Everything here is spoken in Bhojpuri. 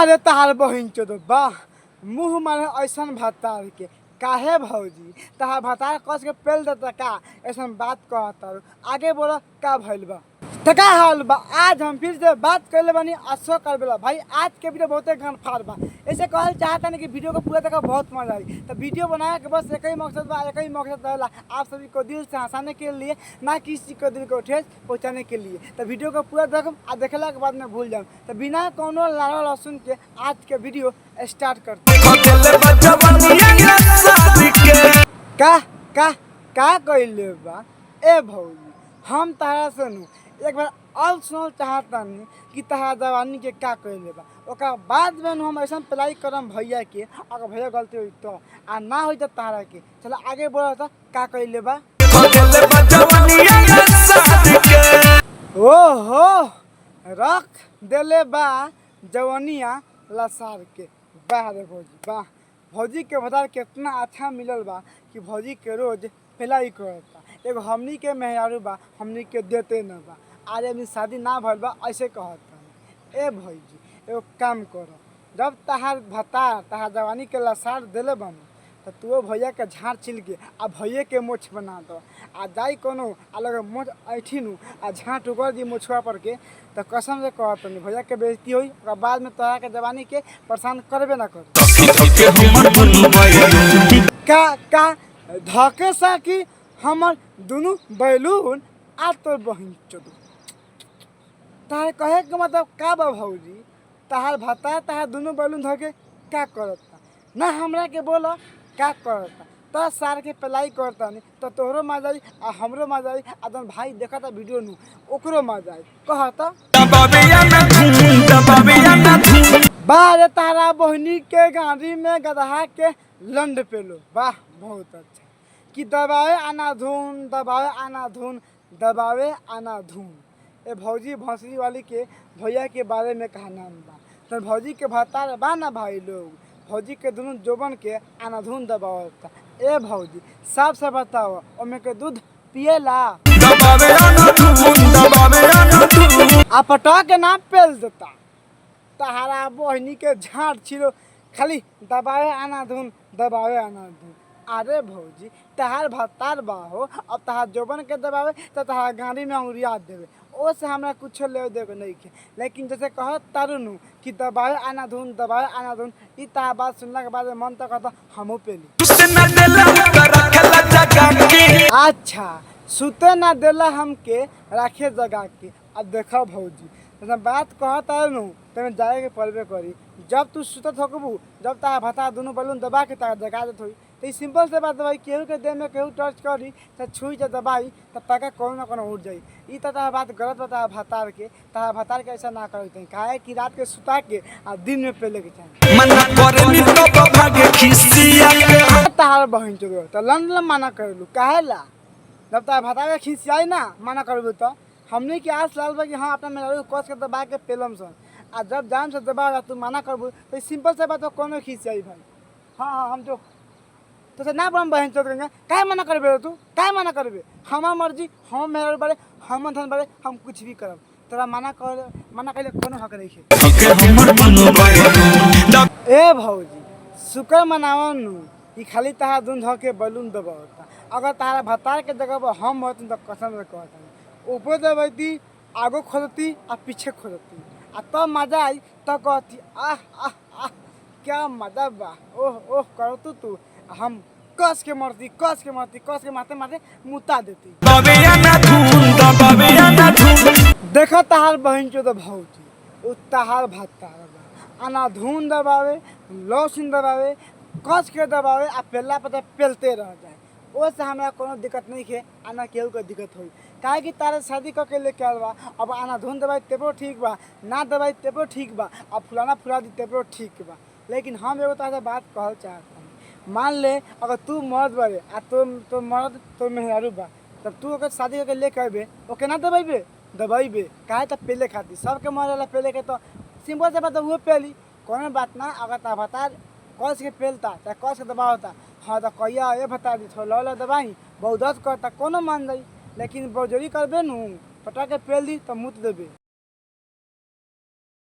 रे तहार बहिन चोद बा मुँह मारे ऐसा भतार के काहे भौजी तहार भतार कस के पेल देता का ऐसा बात कहता आगे बोला का भइल बा तो का हाल बा। आज हम फिर से बात कर बानी असो कर बेला भाई आज के वीडियो बहुते गन फाड़ बा। ऐसे कहल चाहता नहीं कि वीडियो को पूरा देखा बहुत मजा आई तो वीडियो बनाया के बस एक ही मकसद बा एक ही मकसद रहेला आप सभी को दिल से हंसाने के लिए ना किसी को दिल को ठेस पहुंचाने के लिए। तो वीडियो को पूरा देखम और देखला के बाद में भूल जाऊँ तो बिना कोनो लाड़ा लहसुन के आज के वीडियो स्टार्ट करते का का का कइले बा ए भौजी हम तारा सुनू एक बार और सुनल चाहतानी कि तहार जवानी के का कइले बा ओकर बाद में हम ऐसा प्लाई करम भैया के अगर भैया गलती हुई तो आ ना हुई तो तारा के चलो आगे बोला था का कइले बा। ओहो रख देले बा जवानिया लसार के वाह रे भौजी वाह भौजी के बता कितना अच्छा मिलल बा कि भौजी के रोज प्लाई करता एगो हमनी के मेहरारू बा हमनी के देते न बा आज अभी शादी ना भइल बा ऐसे कहता ए भौजी एगो काम करो जब तहार भतार तहार जवानी के लसार देले बन तो तू भैया के झाड़ छिल के आ भैया के मोछ बना दो आ जाई कोनो अलग मोछ ऐठी नु आ झाड़ टुकर दी मोछवा पर के तो कसम से कहत नहीं भैया के बेइज्जती होई और बाद में तोहरा के जवानी के परेशान करबे ना कर का का धके सा कि हमर दुनु बैलून आ तोर बहिन चोदू तार कहे के मतलब का बा भौजी तहार भता तहार दुनु बैलून धके का करता ना हमरा के बोला का करता तो सार के पलाई करता नहीं तो तोहरो मजा आई आ हमरो मजा आई आ तोर भाई देखता वीडियो नु ओकरो मजा आई कहता बारे तारा बहिनी के गाड़ी में गदहा के लंड पेलो वाह बहुत अच्छा कि दबावे आना धुन दबावे आना धुन दबावे आना धुन ए भौजी भौसरी वाली के भैया के बारे में कहा नाम बा तो भौजी के भतार बा ना भाई लोग भौजी के दोनों जोबन के आना धुन दबावता ए भौजी साफ से बताओ ओमे के दूध पिएला दबावे आना धुन आ पटा के ना पेल देता तहारा बहिनी के झाड़ छिलो खाली दबावे आना धुन दबावे आना धुन अरे भौजी तहार भतार बाहो अब तहार जोबन के दबावे तो तहार गाड़ी में अंगुरिया देवे ओ से हमरा कुछ ले देवे नहीं के लेकिन जैसे कह तारुनु कि दबावे आना धुन ई तहार बात सुनला के बाद मन तो कहता हमहू पेली अच्छा सुते ना देला हमके रखे जगा के। अब देखो भौजी जैसे बात कहत तारुनु तो जाए के पड़बे करी जब तू सुतत होकबू जब तहार भतार दुनु बैलून दबा के तहार जगा देत होई तो सिंपल से बात भाई केहू के देह में केहू टच करी तो छुई जा दबाई तो पका कोनो ना कोनो उठ जाई ई तो तहार बात गलत बता भतार के ऐसा ना करे काहे कि रात के सुता के आ दिन में पहले के चाहिए मना करे नी तो भागे खिसिया के तहार बहिन चोद तो लन मना करलू काहे ला जब तहार भतार के खिसियाई ना मना करबू तो हमनी के आस लाल बा कि हां अपना मेरा कस के दबा के पेलम सन आ जब जान से दबा तू मना करबू तो सिंपल से बात कोनो खिसियाई भाई हां हम जो तो ना बम बहन चोद काहे मना करबे तू काहे मना करबे हमार मर्जी हम मेरे बारे हम धन बारे हम कुछ भी करब तोरा मना कइले कोनो हक नहीं है ए भौजी शुक्र मनावन नु ई खाली तहार दुन ध के बैलून दबावता अगर तहारा भतार के जगह हम होत तो कसम से कहता ऊपर दबाती आगो खोदती आ पीछे खोदती आ तब मजा आई तो कहती आह आह आह क्या मजा बा ओह ओह करो तू हम कस के मारते मुता देती देखो तहार बहन चो तो भौजी उ तहार भतार आना धुन दबावे लहसुन दबावे कस के दबावे आ पेला पता पेलते रह जाए ओ से हमरा कोनो दिक्कत नहीं है आना केहू के दिक्कत होई काहे कि तारे शादी करके लेके आल बा अब आना धुन दबाई तेबो ठीक बा ना दबाई तेबो ठीक बा अब फुलाना फुला दी तेबो ठीक बा लेकिन हम एगो तारे बात कहल चाहता मान ले अगर तू मर्द बारे आ तो मर्द तो मेहरारू बा तब तू अगर शादी करके लेके अबे ओके ना दबाइबे काहे तो पेले खाती सबके मरेला पेले के तो सिंपल से बात वो पेली कोनो बात ना अगर ता बता कस के पेलता चाहे कस के दबावता हाँ तो कहिया ये बता दी थोड़ा ला दबाई बहुत दस करता कोनो मान जाई लेकिन बजरी करबे नु पटा के पेल दी तो मुत देबे।